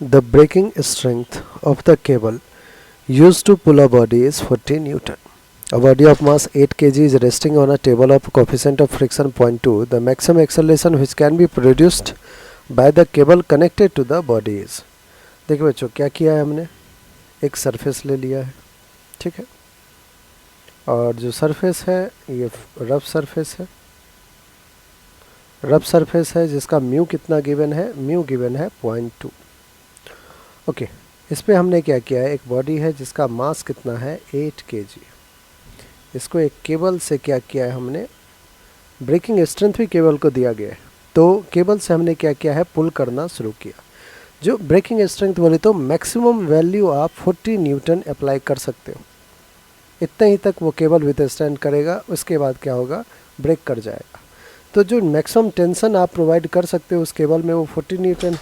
The breaking strength of the cable used to pull a body is 40 Newton. A body of mass 8 kg is resting on a table of coefficient of friction 0.2. The maximum acceleration which can be produced by the cable connected to the body is. देखिए बच्चों क्या किया है हमने, एक surface ले लिया है, ठीक है, और जो सरफेस है ये रफ सरफेस है, रफ सरफेस है जिसका म्यू कितना गिवन है, म्यू गिवन है 0.2. ओके, इस पे हमने क्या किया है, एक बॉडी है जिसका मास कितना है 8 kg. इसको एक केबल से क्या किया है हमने, ब्रेकिंग स्ट्रेंथ भी केबल को दिया गया है, तो केबल से हमने क्या किया है, पुल करना शुरू किया. जो ब्रेकिंग स्ट्रेंथ बोले तो मैक्सिमम वैल्यू आप 40 न्यूटन अप्लाई कर सकते हो. इतने ही तक वो केबल विथ स्टैंड करेगा, उसके बाद क्या होगा, ब्रेक कर जाएगा. तो जो मैक्सिमम टेंशन आप प्रोवाइड कर सकते हो उस केबल में वो 40 न्यूटन,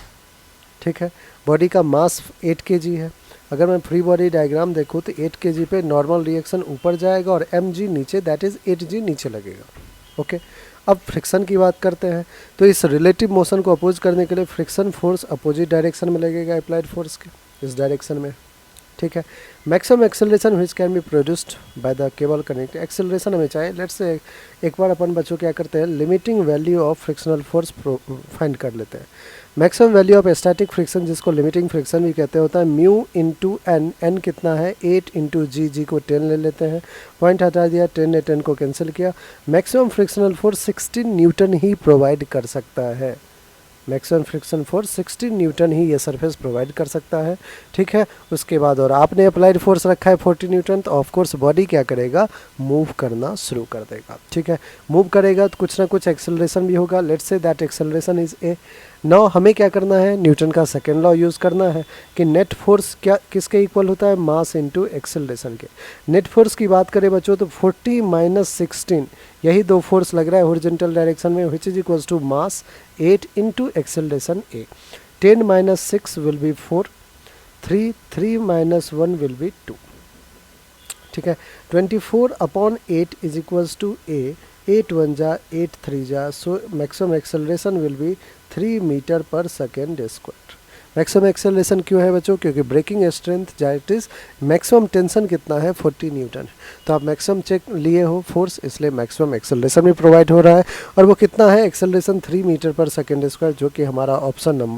ठीक है. बॉडी का मास 8 kg है. अगर मैं फ्री बॉडी डायग्राम देखूँ तो 8 kg पे नॉर्मल रिएक्शन ऊपर जाएगा और mg नीचे, दैट इज़ 8g नीचे लगेगा. ओके, अब फ्रिक्शन की बात करते हैं. तो इस रिलेटिव मोशन को अपोज करने के लिए फ्रिक्शन फोर्स अपोजिट डायरेक्शन में लगेगा अप्लाइड फोर्स के, इस डायरेक्शन में, ठीक है. Maximum acceleration which can be produced by the cable connect. Acceleration हमें चाहिए, लेट्स से एक बार अपन बच्चों क्या करते हैं, limiting value of frictional force find कर लेते हैं. Maximum value of static friction जिसको लिमिटिंग फ्रिक्शन भी कहते हैं होता है म्यू इंटू एन. एन कितना है 8 इंटू जी. जी को 10 ले लेते हैं, पॉइंट हटा दिया, 10 ने 10 को कैंसिल किया. मैक्सिमम फ्रिक्शनल फोर्स 16 न्यूटन ही प्रोवाइड कर सकता है. मैक्सिमम फ्रिक्शन फोर्स 16 न्यूटन ही ये सरफेस प्रोवाइड कर सकता है, ठीक है. उसके बाद और आपने अप्लाइड फोर्स रखा है 40 न्यूटन, तो ऑफ कोर्स बॉडी क्या करेगा, मूव करना शुरू कर देगा, ठीक है. मूव करेगा तो कुछ ना कुछ एक्सेलरेशन भी होगा. Let's say that acceleration is a. Now हमें क्या करना है, न्यूटन का सेकेंड लॉ यूज़ करना है कि नेट फोर्स क्या किसके इक्वल होता है, मास इनटू एक्सेलरेशन के. नेट फोर्स की बात करें बच्चों तो 40 माइनस 16, यही दो फोर्स लग रहा है हॉरिजॉन्टल डायरेक्शन में, which is equals to mass 8 into acceleration a. 10 minus 6 will be 4, 3 minus 1 will be 2, ठीक है. 24 upon 8 is equals to a. 8 1 जा 8 3 जा, so maximum acceleration will be 3 metre per second square. Maximum acceleration क्यों है बच्चों, क्योंकि breaking strength that is maximum tension कितना है 40 न्यूटन है. तो आप मैक्सिमम चेक लिए हो फोर्स, इसलिए मैक्सिमम एक्सेलरेशन भी प्रोवाइड हो रहा है, और वो कितना है, acceleration 3 metre per second square, जो कि हमारा ऑप्शन नंबर